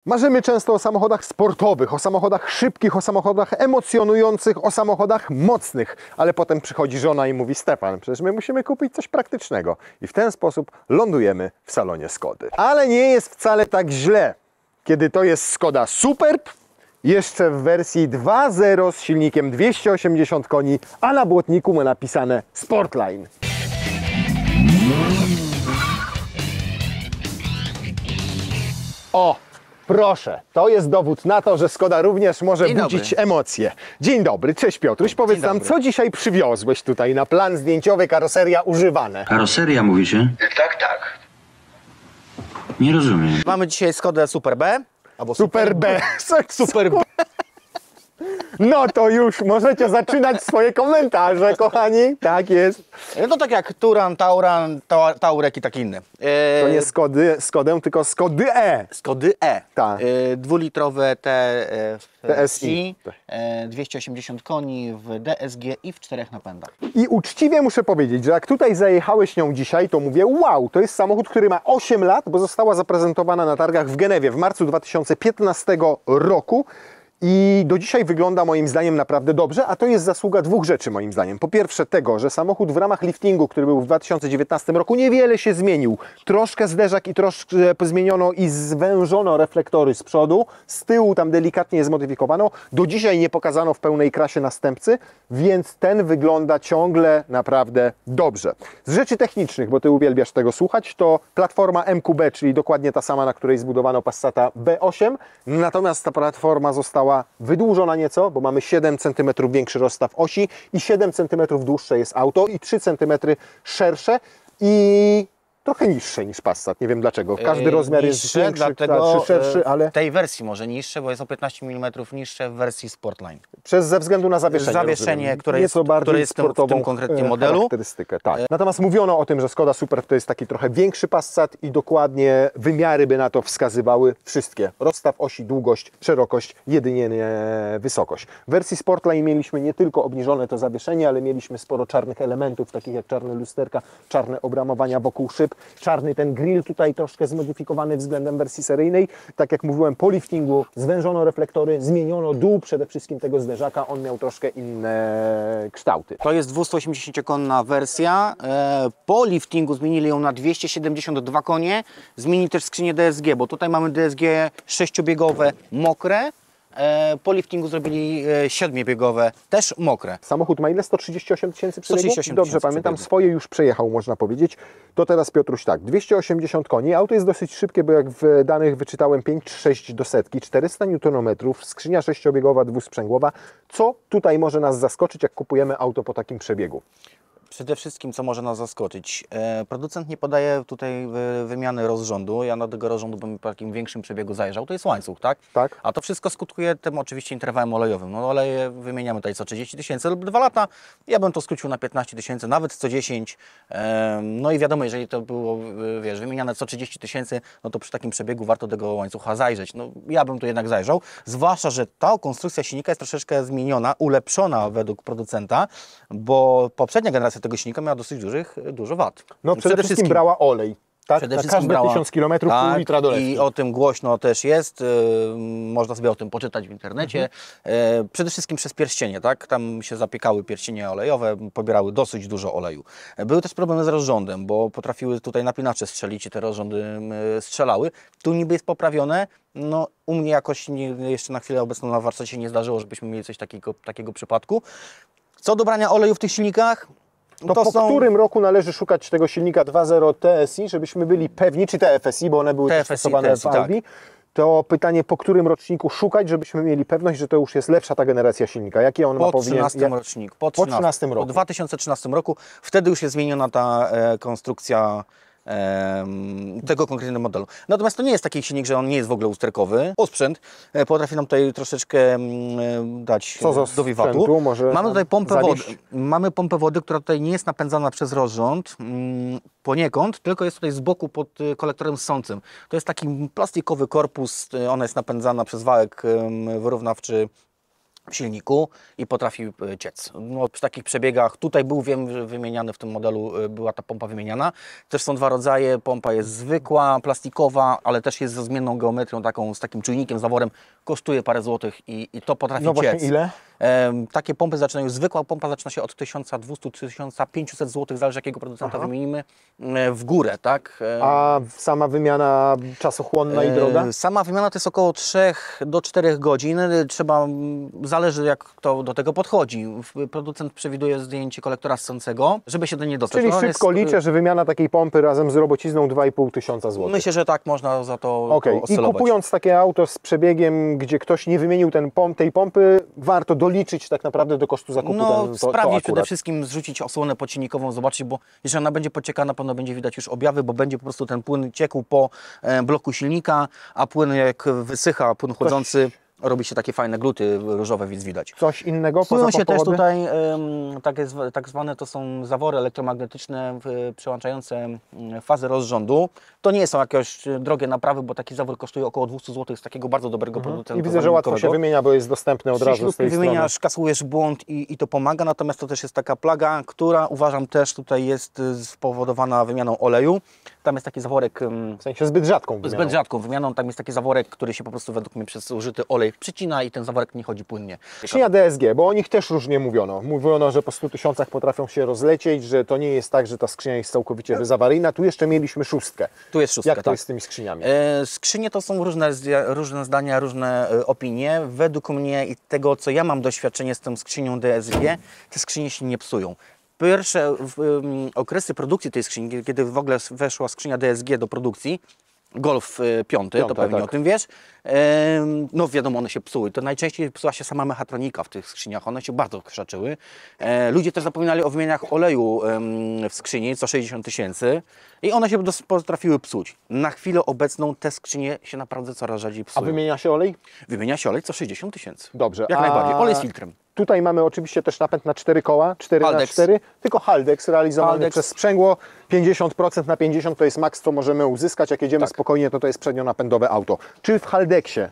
Marzymy często o samochodach sportowych, o samochodach szybkich, o samochodach emocjonujących, o samochodach mocnych, ale potem przychodzi żona i mówi: Stefan, przecież my musimy kupić coś praktycznego. I w ten sposób lądujemy w salonie Skody. Ale nie jest wcale tak źle, kiedy to jest Skoda Superb, jeszcze w wersji 2.0 z silnikiem 280 koni, a na błotniku ma napisane Sportline. O! Proszę, to jest dowód na to, że Skoda również może budzić emocje. Dzień dobry, cześć Piotruś. Powiedz nam, co dzisiaj przywiozłeś tutaj na plan zdjęciowy, karoseria używane? Karoseria mówicie? Tak, tak. Nie rozumiem. Mamy dzisiaj Skodę Super B. Albo Super B. Super B. No to już możecie zaczynać swoje komentarze, kochani. Tak jest. No tak jak Turan, Taurek i tak inne. To nie Skodę, tylko Skody E. Skody E. Tak. Dwulitrowe TSI. 280 koni w DSG i w 4 napędach. I uczciwie muszę powiedzieć, że jak tutaj zajechałeś nią dzisiaj, to mówię: wow, to jest samochód, który ma 8 lat, bo została zaprezentowana na targach w Genewie w marcu 2015 roku. I do dzisiaj wygląda moim zdaniem naprawdę dobrze, a to jest zasługa dwóch rzeczy moim zdaniem. Po pierwsze tego, że samochód w ramach liftingu, który był w 2019 roku, niewiele się zmienił. Troszkę zderzak i troszkę zmieniono i zwężono reflektory z przodu, z tyłu tam delikatnie je zmodyfikowano. Do dzisiaj nie pokazano w pełnej krasie następcy, więc ten wygląda ciągle naprawdę dobrze. Z rzeczy technicznych, bo Ty uwielbiasz tego słuchać, to platforma MQB, czyli dokładnie ta sama, na której zbudowano Passata B8, natomiast ta platforma została wydłużona nieco, bo mamy 7 cm większy rozstaw osi i 7 cm dłuższe jest auto i 3 cm szersze i trochę niższe niż Passat. Nie wiem dlaczego. Każdy rozmiar jest większy, dlatego szerszy, ale w tej wersji może niższe, bo jest o 15 mm niższe w wersji Sportline. ze względu na zawieszenie. Zawieszenie, które jest, nieco bardziej które jest sportową w tym konkretnie modelu. charakterystykę. Tak. Natomiast mówiono o tym, że Skoda Superb to jest taki trochę większy Passat i dokładnie wymiary by na to wskazywały wszystkie. Rozstaw osi, długość, szerokość, jedynie nie wysokość. W wersji Sportline mieliśmy nie tylko obniżone to zawieszenie, ale mieliśmy sporo czarnych elementów, takich jak czarne lusterka, czarne obramowania wokół szyb, czarny ten grill tutaj troszkę zmodyfikowany względem wersji seryjnej. Tak jak mówiłem, po liftingu zwężono reflektory, zmieniono dół przede wszystkim tego zderzaka, on miał troszkę inne kształty. To jest 280-konna wersja. Po liftingu zmienili ją na 272 konie. Zmienili też skrzynię DSG, bo tutaj mamy DSG 6-biegowe, mokre. Po liftingu zrobili 7-biegowe, też mokre. Samochód ma ile? 138 tysięcy przebiegu? 138 Dobrze tysięcy pamiętam, przebiegu. swoje już przejechał, można powiedzieć. To teraz Piotruś tak, 280 koni, auto jest dosyć szybkie, bo jak w danych wyczytałem 5,6 do setki, 400 Nm, skrzynia 6-biegowa, dwusprzęgłowa. Co tutaj może nas zaskoczyć, jak kupujemy auto po takim przebiegu? Przede wszystkim, co może nas zaskoczyć, producent nie podaje tutaj wymiany rozrządu. Ja na tego rozrządu bym po takim większym przebiegu zajrzał. To jest łańcuch, tak? Tak. A to wszystko skutkuje tym oczywiście interwałem olejowym. No oleje wymieniamy tutaj co 30 tysięcy lub 2 lata. Ja bym to skrócił na 15 tysięcy, nawet co 10. No i wiadomo, jeżeli to było, wiesz, wymieniane co 30 tysięcy, no to przy takim przebiegu warto tego łańcucha zajrzeć. No ja bym tu jednak zajrzał. Zwłaszcza, że ta konstrukcja silnika jest troszeczkę zmieniona, ulepszona według producenta, bo poprzednia generacja tego silnika miała dosyć dużo wad. No przede wszystkim brała olej. Tak? Przede Na wszystkim każde brała 1000 km pół litra dolewki. I o tym głośno też jest, można sobie o tym poczytać w internecie. Przede wszystkim przez pierścienie, tak? Tam się zapiekały pierścienie olejowe, pobierały dosyć dużo oleju. Były też problemy z rozrządem, bo potrafiły tutaj napinacze strzelić i te rozrządy strzelały. Tu niby jest poprawione, no u mnie jakoś jeszcze na chwilę obecną na warsztacie nie zdarzyło, żebyśmy mieli coś takiego przypadku. Co do brania oleju w tych silnikach, To po którym roku należy szukać tego silnika 2.0 TSI, żebyśmy byli pewni, czy TFSI, bo one były też stosowane w Audi. To pytanie, po którym roczniku szukać, żebyśmy mieli pewność, że to już jest lepsza ta generacja silnika. Jakie on ma powinien... 13 roczniku. Po 13 roku. Po 2013 roku. Wtedy już jest zmieniona ta konstrukcja tego konkretnego modelu. Natomiast to nie jest taki silnik, że on nie jest w ogóle usterkowy. Osprzęt potrafi nam tutaj troszeczkę dać do wiwatu. Mamy tutaj pompę wody. Mamy pompę wody, która tutaj nie jest napędzana przez rozrząd poniekąd, tylko jest tutaj z boku pod kolektorem ssącym. To jest taki plastikowy korpus, ona jest napędzana przez wałek wyrównawczy w silniku i potrafi ciec. No, przy takich przebiegach, tutaj był, wiem, że wymieniany w tym modelu, była ta pompa wymieniana. Też są dwa rodzaje, pompa jest zwykła, plastikowa, ale też jest ze zmienną geometrią, taką, z takim czujnikiem, zaworem, kosztuje parę złotych i to potrafi No właśnie ciec. ile? Takie pompy zaczynają, zwykła pompa zaczyna się od 1200-1500 zł, zależy jakiego producenta wymienimy, w górę, tak? A sama wymiana czasochłonna i droga? Sama wymiana to jest około 3 do 4 godzin. Trzeba, zależy jak kto do tego podchodzi. Producent przewiduje zdjęcie kolektora ssącego, żeby się do niej dostać. Czyli No, szybko jest, liczę, że wymiana takiej pompy razem z robocizną 2,5 tysiąca złotych. Myślę, że tak można za to Okej. I oscylować. kupując takie auto z przebiegiem, gdzie ktoś nie wymienił tej pompy, warto doliczyć tak naprawdę do kosztu zakupu No, to sprawdzić przede akurat. wszystkim, zrzucić osłonę podsilnikową, zobaczyć, bo jeżeli ona będzie pociekana, na pewno będzie widać już objawy, bo będzie po prostu ten płyn ciekł po bloku silnika, a płyn jak wysycha, płyn chłodzący, robi się takie fajne gluty różowe, więc widać. Coś innego Płyną poza się też powody? tutaj, tak zwane to są zawory elektromagnetyczne przełączające fazę rozrządu. To nie są jakieś drogie naprawy, bo taki zawór kosztuje około 200 zł z takiego bardzo dobrego producenta. I widzę, że łatwo się wymienia, bo jest dostępny od razu z tej wymieniasz, kasujesz błąd i to pomaga, natomiast to też jest taka plaga, która uważam też tutaj jest spowodowana wymianą oleju. Tam jest taki zaworek, strony. W sensie zbyt rzadką wymianą. zbyt rzadką wymianą, tam jest taki zaworek, który się po prostu według mnie przez użyty olej przycina i ten zaworek nie chodzi płynnie. Skrzynia DSG, bo o nich też różnie mówiono. Mówiono, że po 100 tysiącach potrafią się rozlecieć, że to nie jest tak, że ta skrzynia jest całkowicie bezawaryjna. Tu jeszcze mieliśmy 6. Tu jest 6, Jak to tak. jest z tymi skrzyniami? Skrzynie to są różne zdania, różne opinie. Według mnie i tego, co ja mam doświadczenie z tą skrzynią DSG, te skrzynie się nie psują. Pierwsze okresy produkcji tej skrzyni, kiedy w ogóle weszła skrzynia DSG do produkcji, Golf 5, to pewnie tak. o tym wiesz, no wiadomo, one się psuły. To najczęściej psuła się sama mechatronika w tych skrzyniach, one się bardzo krzaczyły. Ludzie też zapominali o wymianach oleju w skrzyni co 60 tysięcy i one się potrafiły psuć. Na chwilę obecną te skrzynie się naprawdę coraz rzadziej A psują. wymienia się olej? Wymienia się olej co 60 tysięcy. Dobrze. Jak najbardziej. Olej z filtrem. Tutaj mamy oczywiście też napęd na 4 koła, 4x4, tylko Haldex realizowany Haldex. przez sprzęgło. 50% na 50 to jest maks, co możemy uzyskać. Jak jedziemy spokojnie, to jest przednionapędowe auto. Czy w Haldexie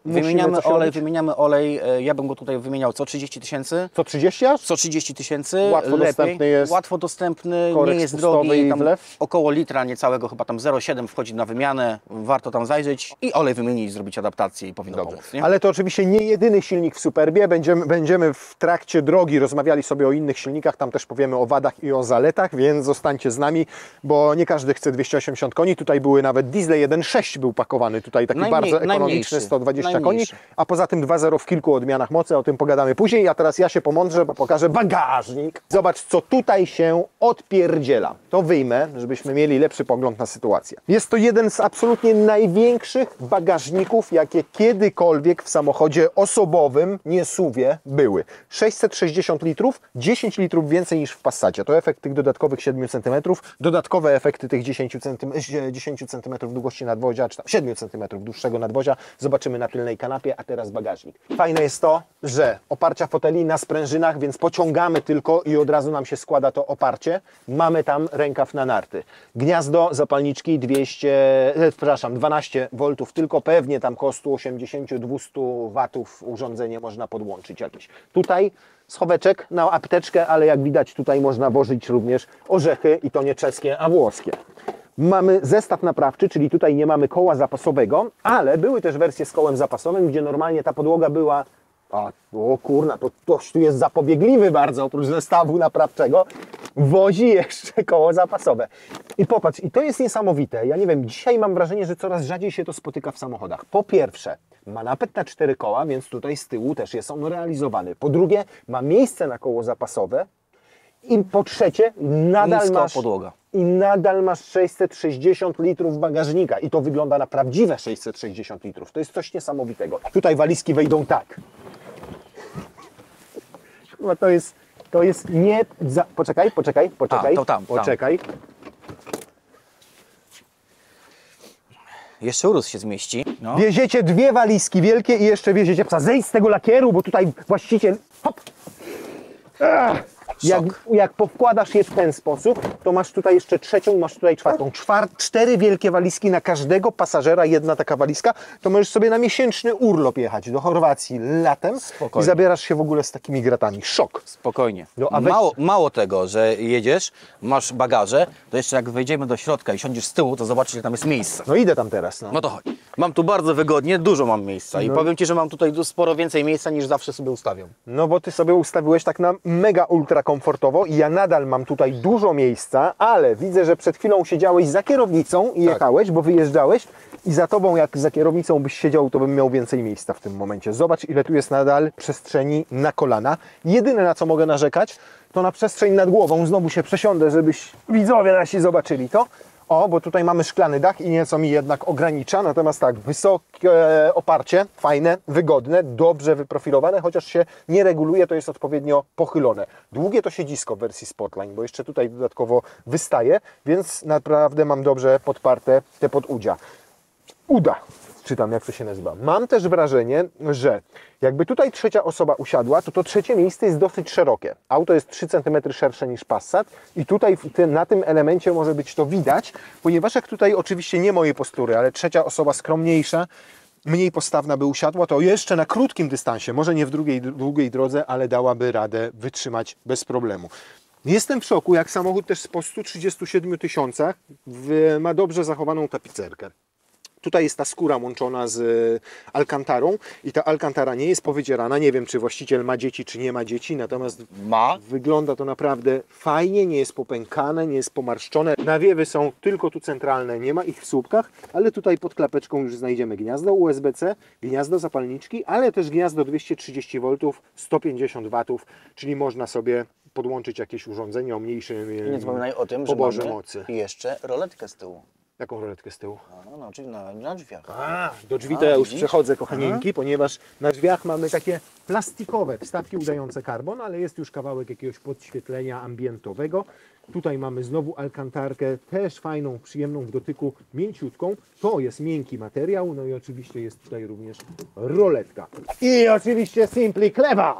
Wymieniamy coś olej, robić? wymieniamy olej. Ja bym go tutaj wymieniał co 30 tysięcy. Co 30 aż? Co 30 tysięcy. Łatwo dostępny jest. Łatwo dostępny, Korek nie jest spustowy drogi. i Tam wlew? około litra niecałego, chyba tam 0,7 wchodzi na wymianę. Warto tam zajrzeć i olej wymienić, zrobić adaptację i powinno pomóc. Nie? Ale to oczywiście nie jedyny silnik w Superbie. Będziemy w trakcie drogi rozmawiali sobie o innych silnikach. Tam też powiemy o wadach i o zaletach, więc zostańcie z nami, bo nie każdy chce 280 koni. Tutaj były nawet diesle 1.6 był pakowany. Tutaj taki bardzo ekonomiczny, najmniejszy. 120 koni. Najmniejszy. A poza tym 2.0 w kilku odmianach mocy. O tym pogadamy później. A teraz ja się pomądrzę, bo pokażę bagażnik. Zobacz, co tutaj się odpierdziela. To wyjmę, żebyśmy mieli lepszy pogląd na sytuację. Jest to jeden z absolutnie największych bagażników, jakie kiedykolwiek w samochodzie osobowym, nie SUV-ie, były. 660 litrów, 10 litrów więcej niż w Passacie. To efekt tych dodatkowych 7 cm, dodatkowe efekty tych 10 cm długości nadwozia, czy tam 7 cm dłuższego nadwozia. Zobaczymy na tylnej kanapie, a teraz bagażnik. Fajne jest to, że oparcia foteli na sprężynach, więc pociągamy tylko i od razu nam się składa to oparcie. Mamy tam rękaw na narty. Gniazdo zapalniczki 12 V, tylko pewnie tam koło 180-200 W urządzenie można podłączyć jakieś. Tutaj schoweczek na apteczkę, ale jak widać tutaj można włożyć również orzechy i to nie czeskie, a włoskie. Mamy zestaw naprawczy, czyli tutaj nie mamy koła zapasowego, ale były też wersje z kołem zapasowym, gdzie normalnie ta podłoga była... O kurna, to ktoś tu jest zapobiegliwy bardzo, oprócz zestawu naprawczego, wozi jeszcze koło zapasowe. I popatrz, i to jest niesamowite. Ja nie wiem, dzisiaj mam wrażenie, że coraz rzadziej się to spotyka w samochodach. Po pierwsze, ma napęd na 4 koła, więc tutaj z tyłu też jest on realizowany. Po drugie, ma miejsce na koło zapasowe. I po trzecie, nadal masz 660 litrów bagażnika i to wygląda na prawdziwe 660 litrów. To jest coś niesamowitego. Tutaj walizki wejdą tak. No to jest nie... Poczekaj. Poczekaj. Jeszcze urus się zmieści. No. Wieziecie 2 walizki wielkie i jeszcze wieziecie psa. Zejdź z tego lakieru, bo tutaj właściciel... Hop! Jak powkładasz je w ten sposób, to masz tutaj jeszcze trzecią i masz tutaj czwartą. Cztery wielkie walizki na każdego pasażera, jedna taka walizka, to możesz sobie na miesięczny urlop jechać do Chorwacji latem Spokojnie. i zabierasz się w ogóle z takimi gratami. Szok. Spokojnie. No, a weź- Mało tego, że jedziesz, masz bagaże, to jeszcze jak wejdziemy do środka i siądziesz z tyłu, to zobaczysz, że tam jest miejsce. No idę tam teraz. No to chodź. Mam tu bardzo wygodnie, dużo mam miejsca i powiem Ci, że mam tutaj sporo więcej miejsca niż zawsze sobie ustawiam. No bo Ty sobie ustawiłeś tak na mega ultra komfortowo i ja nadal mam tutaj dużo miejsca, ale widzę, że przed chwilą siedziałeś za kierownicą i jechałeś, bo wyjeżdżałeś i za Tobą jak za kierownicą byś siedział, to bym miał więcej miejsca w tym momencie. Zobacz, ile tu jest nadal przestrzeni na kolana. Jedyne, na co mogę narzekać, to na przestrzeń nad głową. Znowu się przesiądę, żebyś widzowie nasi zobaczyli to. O, bo tutaj mamy szklany dach i nieco mi jednak ogranicza, natomiast tak, wysokie oparcie, fajne, wygodne, dobrze wyprofilowane, chociaż się nie reguluje, to jest odpowiednio pochylone. Długie to siedzisko w wersji Sportline, bo jeszcze tutaj dodatkowo wystaje, więc naprawdę mam dobrze podparte te podudzia. Uda, czytam jak to się nazywa. Mam też wrażenie, że jakby tutaj trzecia osoba usiadła, to trzecie miejsce jest dosyć szerokie. Auto jest 3 cm szersze niż Passat i tutaj na tym elemencie może być to widać, ponieważ jak tutaj oczywiście nie mojej postury, ale trzecia osoba skromniejsza, mniej postawna by usiadła, to jeszcze na krótkim dystansie, może nie w długiej drodze, ale dałaby radę wytrzymać bez problemu. Jestem w szoku, jak samochód też po 137 tysiącach ma dobrze zachowaną tapicerkę. Tutaj jest ta skóra łączona z alkantarą i ta alkantara nie jest powydzierana. Nie wiem, czy właściciel ma dzieci, czy nie ma dzieci, natomiast wygląda to naprawdę fajnie, nie jest popękane, nie jest pomarszczone. Nawiewy są tylko tu centralne, nie ma ich w słupkach, ale tutaj pod klapeczką już znajdziemy gniazdo USB-C, gniazdo zapalniczki, ale też gniazdo 230 V, 150 W, czyli można sobie podłączyć jakieś urządzenie o mniejszym I nie zapominaj o tym, że poborze mamy mocy. jeszcze roletkę z tyłu. Jaką roletkę z tyłu? No, czyli na drzwiach. Do drzwi to ja już widzisz? przechodzę, kochanieńki, ponieważ na drzwiach mamy takie plastikowe wstawki udające karbon, ale jest już kawałek jakiegoś podświetlenia ambientowego. Tutaj mamy znowu alkantarkę, też fajną, przyjemną w dotyku, mięciutką. To jest miękki materiał, no i oczywiście jest tutaj również roletka. I oczywiście Simply Clever,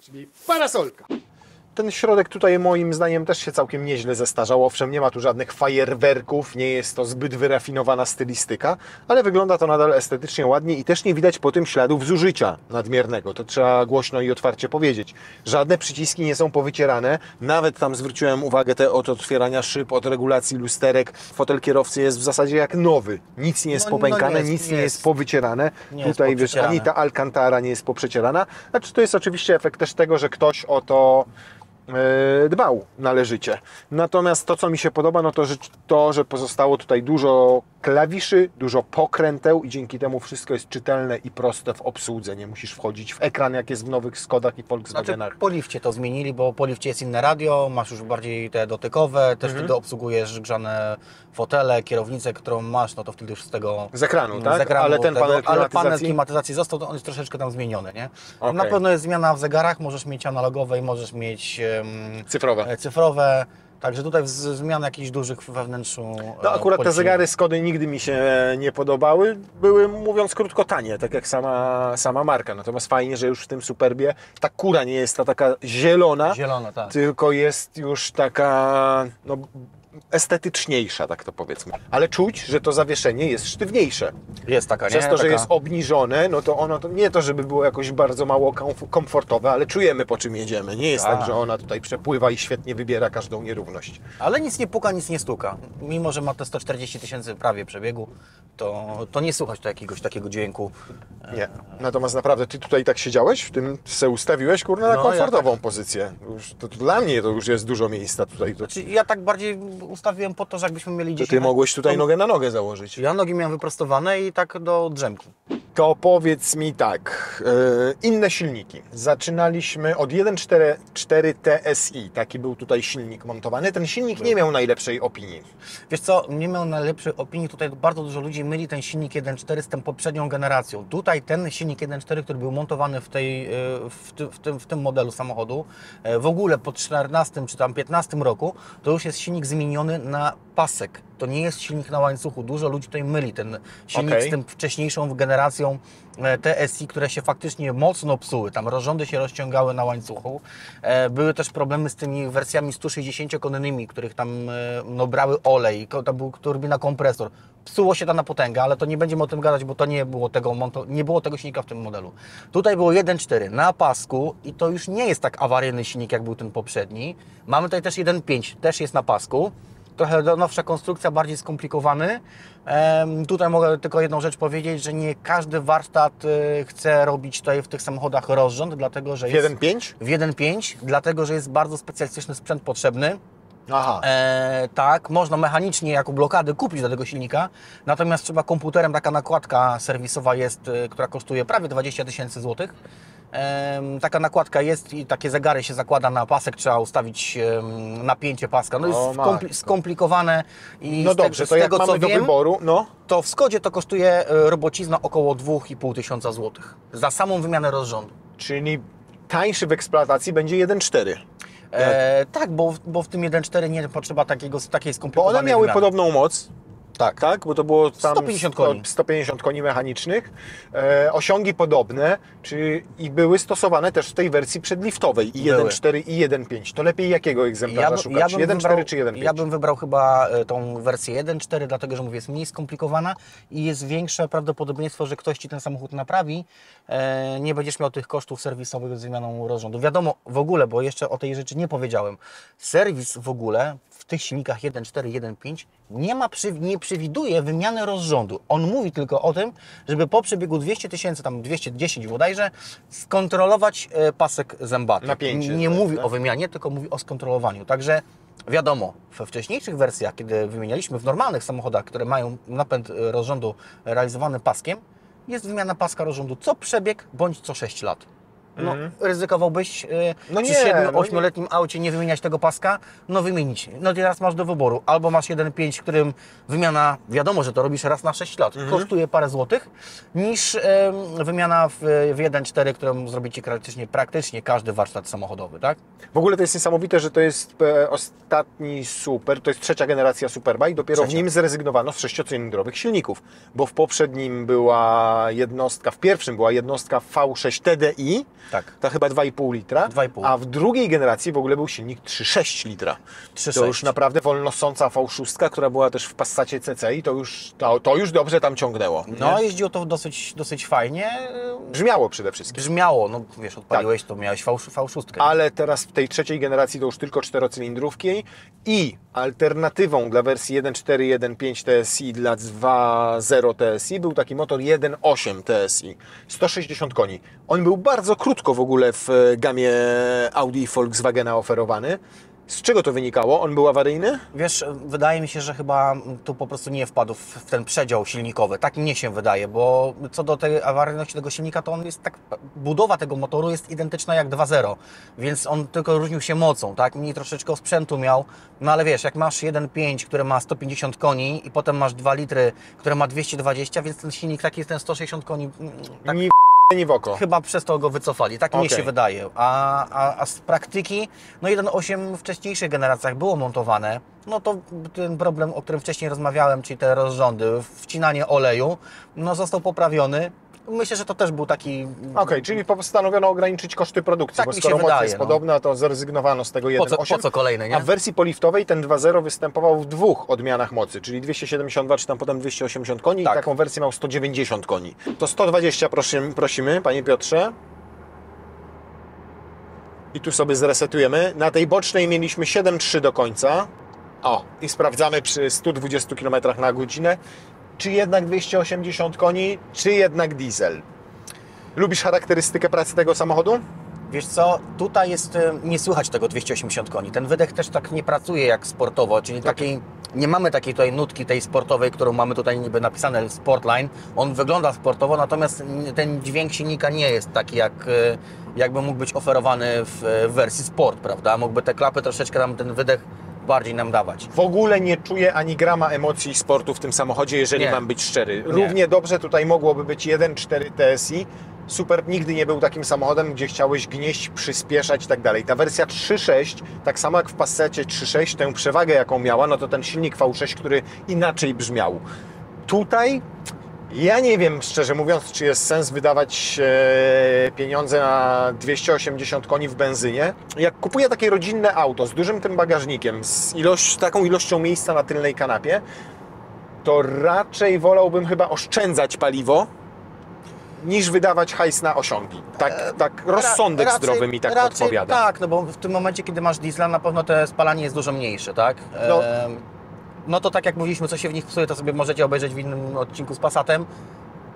czyli parasolka. Ten środek tutaj moim zdaniem też się całkiem nieźle zestarzał. Owszem, nie ma tu żadnych fajerwerków, nie jest to zbyt wyrafinowana stylistyka, ale wygląda to nadal estetycznie ładnie i też nie widać po tym śladów zużycia nadmiernego. To trzeba głośno i otwarcie powiedzieć. Żadne przyciski nie są powycierane. Nawet tam zwróciłem uwagę od otwierania szyb, od regulacji lusterek. Fotel kierowcy jest w zasadzie jak nowy. Nic nie jest popękane, nic nie jest powycierane. Tutaj wiesz, ani ta alkantara nie jest poprzecierana. Znaczy to jest oczywiście efekt też tego, że ktoś o to dbał należycie. Natomiast to, co mi się podoba, no to, że pozostało tutaj dużo klawiszy, dużo pokręteł i dzięki temu wszystko jest czytelne i proste w obsłudze. Nie musisz wchodzić w ekran, jak jest w nowych Skodach i Volkswagenach. Znaczy, po lifcie to zmienili, bo po lifcie jest inne radio, masz już bardziej te dotykowe, też wtedy obsługujesz grzane fotele, kierownicę, którą masz, no to wtedy już z tego... Z ekranu, tak? Z ekranu ale ten panel klimatyzacji? Ale panel klimatyzacji został, to on jest troszeczkę tam zmieniony, nie? Okay. Na pewno jest zmiana w zegarach, możesz mieć analogowe i możesz mieć cyfrowe. Także tutaj zmian jakichś dużych we wnętrzu. No akurat te zegary Skody nigdy mi się nie podobały. Były, mówiąc krótko, tanie, tak jak sama marka. Natomiast fajnie, że już w tym Superbie ta kura nie jest ta taka zielona, tak. tylko jest już taka no, estetyczniejsza, tak to powiedzmy. Ale czuć, że to zawieszenie jest sztywniejsze. Jest taka, nie? Przez to, że jest obniżone, no to ono to nie to, żeby było jakoś bardzo mało komfortowe, ale czujemy, po czym jedziemy. Nie jest tak, że ona tutaj przepływa i świetnie wybiera każdą nierówność. Ale nic nie puka, nic nie stuka. Mimo że ma te 140 000 prawie przebiegu, to nie słychać tu jakiegoś takiego dźwięku. Nie. Natomiast naprawdę, ty tutaj tak siedziałeś, w tym se ustawiłeś, kurna, na komfortową pozycję. Już, to dla mnie to już jest dużo miejsca tutaj. Znaczy, ja tak bardziej ustawiłem po to, że jakbyśmy mieli gdzieś... Ty mogłeś tutaj nogę na nogę założyć. Ja nogi miałem wyprostowane i tak do drzemki. To powiedz mi tak, inne silniki. Zaczynaliśmy od 1.4 TSI, taki był tutaj silnik montowany. Ten silnik nie miał najlepszej opinii. Wiesz co, nie miał najlepszej opinii. Tutaj bardzo dużo ludzi myli ten silnik 1.4 z tą poprzednią generacją. Tutaj ten silnik 1.4, który był montowany w tym modelu samochodu, w ogóle po 14 czy tam 15 roku, to już jest silnik zmieniony na pasek. To nie jest silnik na łańcuchu. Dużo ludzi tutaj myli ten silnik z tym wcześniejszą generacją wersją TSI, które się faktycznie mocno psuły. Tam rozrządy się rozciągały na łańcuchu. Były też problemy z tymi wersjami 160-konnymi, których tam no, brały olej, tam był turbina kompresor. Psuło się ta na potęgę, ale to nie będziemy o tym gadać, bo to nie było tego silnika w tym modelu. Tutaj było 1.4 na pasku i to już nie jest tak awaryjny silnik, jak był ten poprzedni. Mamy tutaj też 1.5, też jest na pasku. Trochę nowsza konstrukcja, bardziej skomplikowany. Tutaj mogę tylko jedną rzecz powiedzieć, że nie każdy warsztat chce robić tutaj w tych samochodach rozrząd, dlatego że jest 1.5? w 1.5, dlatego że jest bardzo specjalistyczny sprzęt potrzebny. Aha. Tak, można mechanicznie jako blokady kupić do tego silnika, natomiast trzeba komputerem, taka nakładka serwisowa jest, która kosztuje prawie 20 000 złotych. Taka nakładka jest i takie zegary się zakłada na pasek, trzeba ustawić napięcie paska. No jest skomplikowane i no dobrze, to jak mamy do wyboru, no to w Skodzie to kosztuje robocizna około 2500 złotych za samą wymianę rozrządu. czyli tańszy w eksploatacji będzie 1.4. Tak, bo w tym 1.4 nie potrzeba takiej Bo skomplikowanej one miały wymiany. podobną moc. Tak. Tak, bo to było tam 150 koni. 150 koni mechanicznych, osiągi podobne, i były stosowane też w tej wersji przedliftowej i Były. 1.4 i 1.5. To lepiej jakiego egzemplarza szukać? 1.4 czy 1.5? Ja bym wybrał chyba tą wersję 1.4, dlatego że mówię, jest mniej skomplikowana i jest większe prawdopodobieństwo, że ktoś Ci ten samochód naprawi. Nie będziesz miał tych kosztów serwisowych z wymianą rozrządu. Wiadomo, w ogóle, bo jeszcze o tej rzeczy nie powiedziałem, serwis w ogóle w tych silnikach 1.4, 1.5 nie przewiduje wymiany rozrządu. On mówi tylko o tym, żeby po przebiegu 200 000, tam 210 bodajże, skontrolować pasek zębaty. Napięcie. Nie mówi o wymianie, tylko mówi o skontrolowaniu. Także wiadomo, we wcześniejszych wersjach, kiedy wymienialiśmy w normalnych samochodach, które mają napęd rozrządu realizowany paskiem, jest wymiana paska rozrządu co przebieg, bądź co 6 lat. No, ryzykowałbyś przy 7-8-letnim aucie nie wymieniać tego paska? No wymienić. No teraz masz do wyboru. Albo masz 1.5, w którym wymiana, wiadomo, że to robisz raz na 6 lat, kosztuje parę złotych, niż wymiana w 1.4, którą zrobi Ci praktycznie każdy warsztat samochodowy, tak? W ogóle to jest niesamowite, że to jest ostatni Super, to jest trzecia generacja Superba i dopiero w nim zrezygnowano z 6-cylindrowych silników, bo w poprzednim była jednostka, w pierwszym była jednostka V6 TDI, Tak. to chyba 2,5 litra, 2,5. a w drugiej generacji w ogóle był silnik 3,6 litra. 3,6. To już naprawdę wolno ssąca V6, która była też w Passacie CC i to już dobrze tam ciągnęło. No, nie? jeździło to dosyć fajnie. Brzmiało przede wszystkim. Brzmiało, no wiesz, odpaliłeś, to miałeś V6. Ale teraz w tej trzeciej generacji to już tylko 4-cylindrówki i alternatywą dla wersji 1.4 i 1.5 TSI dla 2.0 TSI był taki motor 1.8 TSI, 160 koni. On był bardzo krótko w ogóle w gamie Audi i Volkswagena oferowany. Z czego to wynikało? On był awaryjny? Wiesz, wydaje mi się, że chyba tu po prostu nie wpadł w ten przedział silnikowy. Tak mnie się wydaje, bo co do tej awaryjności tego silnika, to on jest tak, budowa tego motoru jest identyczna jak 2.0, więc on tylko różnił się mocą, tak? Mniej troszeczkę sprzętu miał, no ale wiesz, jak masz 1.5, który ma 150 koni i potem masz 2 litry, które ma 220, więc ten silnik taki jest ten 160 koni, tak Nie w oko. chyba przez to go wycofali, tak mnie Okej. się wydaje. A z praktyki, no 1.8 w wcześniejszych generacjach było montowane, no to ten problem, o którym wcześniej rozmawiałem, czyli te rozrządy, wcinanie oleju, no został poprawiony. Myślę, że to też był taki... Okej, czyli postanowiono ograniczyć koszty produkcji, Tak bo mi się skoro moc wydaje, jest no. podobna, to zrezygnowano z tego 1.8. Po co kolejny, nie? A w wersji poliftowej ten 2.0 występował w dwóch odmianach mocy, czyli 272 czy tam potem 280 koni Tak. i taką wersję miał 190 koni. To 120 prosimy, Panie Piotrze. I tu sobie zresetujemy. Na tej bocznej mieliśmy 7,3 do końca. O, i sprawdzamy przy 120 km na godzinę, czy jednak 280 koni, czy jednak diesel. Lubisz charakterystykę pracy tego samochodu? Wiesz co, tutaj jest, nie słychać tego 280 koni. Ten wydech też tak nie pracuje jak sportowo, czyli takiej, nie mamy takiej tutaj nutki tej sportowej, którą mamy tutaj niby napisane Sportline. On wygląda sportowo, natomiast ten dźwięk silnika nie jest taki jakby mógł być oferowany w wersji Sport, prawda? Mógłby te klapy troszeczkę nam ten wydech bardziej nam dawać. W ogóle nie czuję ani grama emocji sportu w tym samochodzie, jeżeli Nie. mam być szczery. Równie dobrze tutaj mogłoby być 1.4 TSI. Super nigdy nie był takim samochodem, gdzie chciałeś gnieść, przyspieszać i tak dalej. Ta wersja 3.6, tak samo jak w Passacie 3.6, tę przewagę jaką miała, no to ten silnik V6, który inaczej brzmiał. Tutaj Ja nie wiem, szczerze mówiąc, czy jest sens wydawać pieniądze na 280 koni w benzynie. Jak kupuję takie rodzinne auto z dużym tym bagażnikiem, z taką ilością miejsca na tylnej kanapie, to raczej wolałbym chyba oszczędzać paliwo, niż wydawać hajs na osiągi. Tak rozsądek zdrowy mi tak podpowiada. Tak, no bo w tym momencie, kiedy masz diesla, na pewno to spalanie jest dużo mniejsze, tak? No. No to tak jak mówiliśmy, co się w nich psuje, to sobie możecie obejrzeć w innym odcinku z Passatem.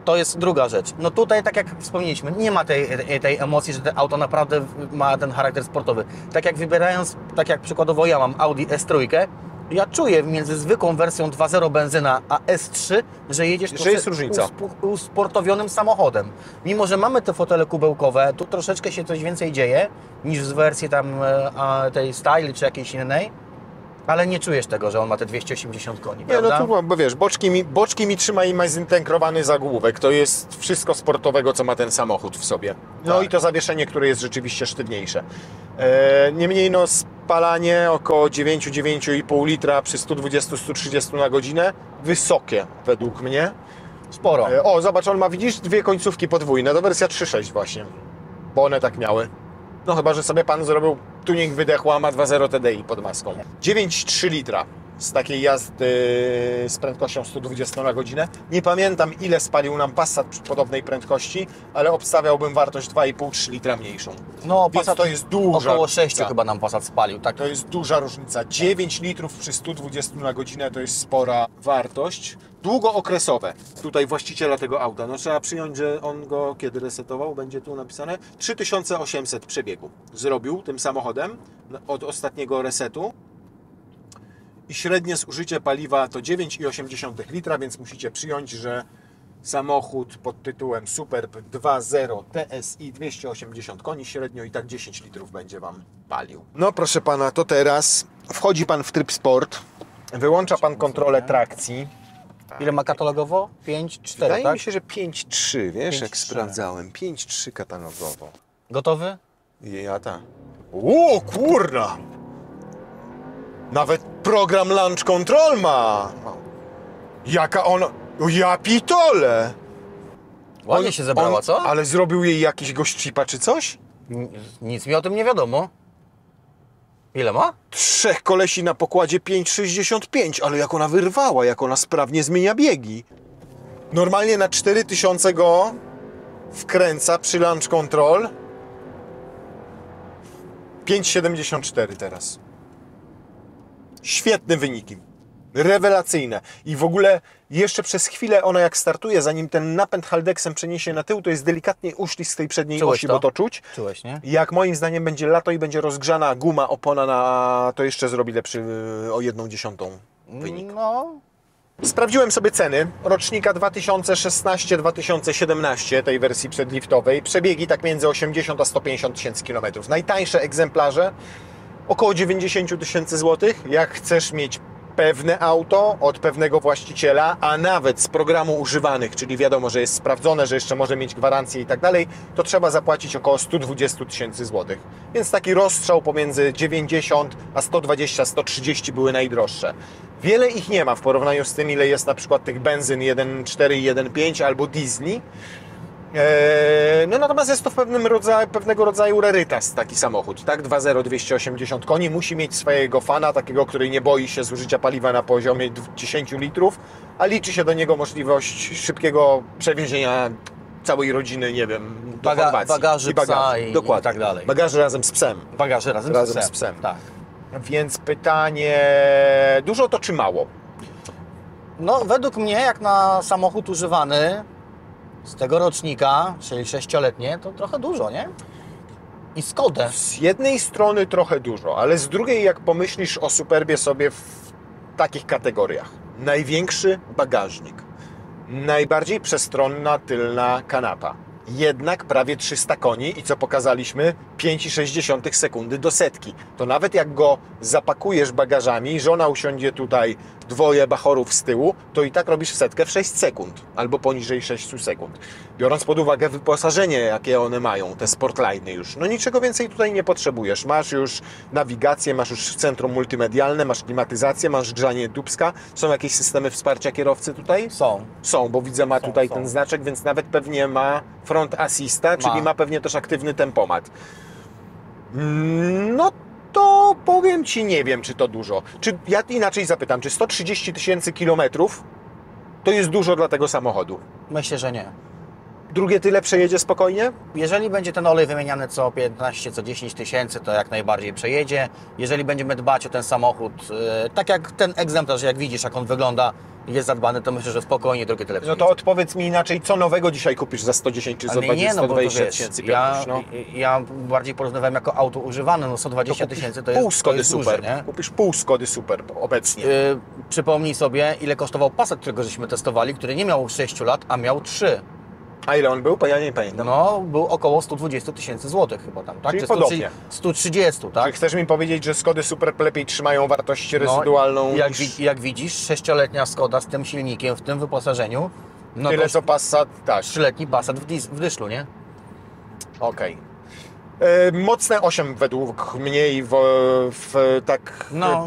To jest druga rzecz. No tutaj, tak jak wspomnieliśmy, nie ma tej emocji, że to auto naprawdę ma ten charakter sportowy. Tak jak wybierając, tak jak przykładowo ja mam Audi S3, ja czuję między zwykłą wersją 2.0 benzyna a S3, że jedziesz Że jest różnica. usportowionym samochodem. Mimo że mamy te fotele kubełkowe, tu troszeczkę się coś więcej dzieje niż w wersji tam tej Style czy jakiejś innej, ale nie czujesz tego, że on ma te 280 koni, Nie, prawda? no tu, bo wiesz, boczki mi trzyma i ma zintegrowany zagłówek. To jest wszystko sportowego, co ma ten samochód w sobie. No Tak. i to zawieszenie, które jest rzeczywiście sztywniejsze. Niemniej no spalanie około 9,5 litra przy 120-130 na godzinę. Wysokie według mnie. Sporo. O, zobacz, on ma, widzisz, dwie końcówki podwójne. To wersja 3.6 właśnie. Bo one tak miały. No chyba, że sobie pan zrobił tuning wydechła, ma 2.0 TDI pod maską. 9,3 litra z takiej jazdy z prędkością 120 na godzinę. Nie pamiętam, ile spalił nam Passat przy podobnej prędkości, ale obstawiałbym wartość 2,5-3 litra mniejszą. No, Więc to jest duża około 6 różnica. chyba nam Passat spalił, tak? To jest duża różnica. 9 litrów przy 120 na godzinę to jest spora wartość. Długookresowe. Tutaj właściciela tego auta. No trzeba przyjąć, że on go kiedy resetował, będzie tu napisane 3800 przebiegu. Zrobił tym samochodem od ostatniego resetu. I średnie zużycie paliwa to 9,8 litra, więc musicie przyjąć, że samochód pod tytułem Superb 2.0 TSI 280 koni średnio i tak 10 litrów będzie Wam palił. No proszę Pana, to teraz wchodzi Pan w tryb sport, wyłącza Pan kontrolę trakcji. Ile ma katalogowo? 5,4, Wydaje tak? mi się, że 5.3, wiesz, jak 5.3. sprawdzałem. 5.3 katalogowo. Gotowy? Jata. O kurna! Nawet program Launch Control ma! Jaka ona... O, ja pitole! Ładnie się zebrała, co? Ale zrobił jej jakiś gościpa czy coś? Nic mi o tym nie wiadomo. Ile ma? 3 kolesi na pokładzie 5,65, ale jak ona wyrwała, jak ona sprawnie zmienia biegi. Normalnie na 4000 go wkręca przy Launch Control. 5,74 teraz. Świetne wyniki. Rewelacyjne. I w ogóle jeszcze przez chwilę ona jak startuje, zanim ten napęd Haldexem przeniesie na tył, to jest delikatnie uślizg z tej przedniej Czułeś osi, to? bo to czuć. Czułeś, nie? Jak moim zdaniem będzie lato i będzie rozgrzana guma, opona to jeszcze zrobi lepszy o 1/10 wynik. No, Sprawdziłem sobie ceny rocznika 2016-2017 tej wersji przedliftowej. Przebiegi tak między 80 a 150 tysięcy kilometrów. Najtańsze egzemplarze około 90 tysięcy złotych. Jak chcesz mieć pewne auto od pewnego właściciela, a nawet z programu używanych, czyli wiadomo, że jest sprawdzone, że jeszcze może mieć gwarancję i tak dalej, to trzeba zapłacić około 120 tysięcy złotych. Więc taki rozstrzał pomiędzy 90 a 120-130 były najdroższe. Wiele ich nie ma w porównaniu z tym, ile jest na przykład tych benzyn 1.4 i 1.5 albo diesli. No natomiast jest to pewnego rodzaju rarytas taki samochód, tak? 2.0 280 koni, musi mieć swojego fana, takiego, który nie boi się zużycia paliwa na poziomie 10 litrów, a liczy się do niego możliwość szybkiego przewiezienia całej rodziny, nie wiem, do Chorwacji. bagaży, psa i dokładnie. tak dalej. Bagaży razem z psem. Bagaże razem z psem. Tak. Więc pytanie, dużo to czy mało? No, według mnie, jak na samochód używany z tego rocznika, czyli 6-letnie, to trochę dużo, nie? I Skodę. Z jednej strony trochę dużo, ale z drugiej jak pomyślisz o Superbie sobie w takich kategoriach. Największy bagażnik, najbardziej przestronna tylna kanapa, jednak prawie 300 koni i co pokazaliśmy? 5,6 sekundy do setki. To nawet jak go zapakujesz bagażami, żona usiądzie tutaj, dwoje bachorów z tyłu, to i tak robisz setkę w 6 sekund, albo poniżej 6 sekund. Biorąc pod uwagę wyposażenie, jakie one mają, te Sportline'y już, no niczego więcej tutaj nie potrzebujesz. Masz już nawigację, masz już centrum multimedialne, masz klimatyzację, masz grzanie dupska. Są jakieś systemy wsparcia kierowcy tutaj? Są, bo widzę, ma tutaj ten znaczek, więc nawet pewnie ma front assista, czyli ma pewnie też aktywny tempomat. No to powiem Ci, nie wiem, czy to dużo. Czy ja inaczej zapytam, czy 130 000 kilometrów to jest dużo dla tego samochodu? Myślę, że nie. Drugie tyle przejedzie spokojnie? Jeżeli będzie ten olej wymieniany co 15, co 10 tysięcy, to jak najbardziej przejedzie. Jeżeli będziemy dbać o ten samochód, tak jak ten egzemplarz, jak widzisz, jak on wygląda, jest zadbany, to myślę, że spokojnie drugie tyle No przejedzie. to odpowiedz mi inaczej, co nowego dzisiaj kupisz za 110 czy za Ale 20, no bo to 120 wiesz, tysięcy ja, pieniądz, no. ja bardziej porównywałem jako auto używane, no 120 tysięcy to jest, Pół Skody duże, Super. nie? Kupisz pół Skody Super obecnie. Przypomnij sobie, ile kosztował Passat, którego żeśmy testowali, który nie miał 6 lat, a miał 3. A ile on był? Bo ja nie pamiętam. No, był około 120 tysięcy złotych chyba tam, tak? Czyli Czy podobnie. 130, tak? Czy chcesz mi powiedzieć, że Skody Super lepiej trzymają wartość rezydualną jak, niż jak widzisz, 6-letnia Skoda z tym silnikiem, w tym wyposażeniu, no tyle to co Passat? Tak. 3-letni Passat w dyszlu, nie? Okej. Mocne 8 według mnie i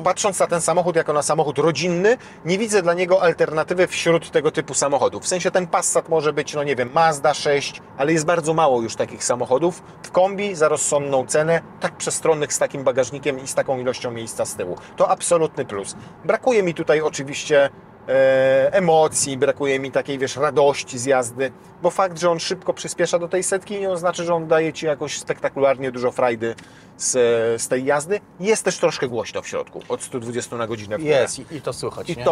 patrząc na ten samochód jako na samochód rodzinny, nie widzę dla niego alternatywy wśród tego typu samochodów. W sensie ten Passat może być, no nie wiem, Mazda 6, ale jest bardzo mało już takich samochodów w kombi za rozsądną cenę, tak przestronnych z takim bagażnikiem i z taką ilością miejsca z tyłu. To absolutny plus. Brakuje mi tutaj oczywiście emocji, brakuje mi takiej, wiesz, radości z jazdy, bo fakt, że on szybko przyspiesza do tej setki, nie oznacza, że on daje Ci jakoś spektakularnie dużo frajdy z tej jazdy. Jest też troszkę głośno w środku, od 120 na godzinę w górę. Jest i to słychać, nie?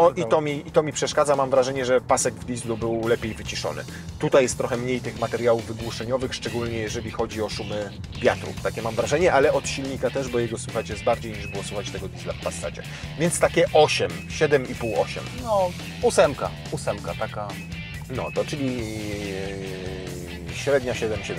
To mi przeszkadza, mam wrażenie, że pasek w dieslu był lepiej wyciszony. Tutaj jest trochę mniej tych materiałów wygłuszeniowych, szczególnie jeżeli chodzi o szumy wiatru. Takie mam wrażenie, ale od silnika też, bo jego słychać jest bardziej niż było słychać tego diesla w Passacie. Więc takie 8, 7,5, 8. No, ósemka taka. No to czyli średnia 7,70.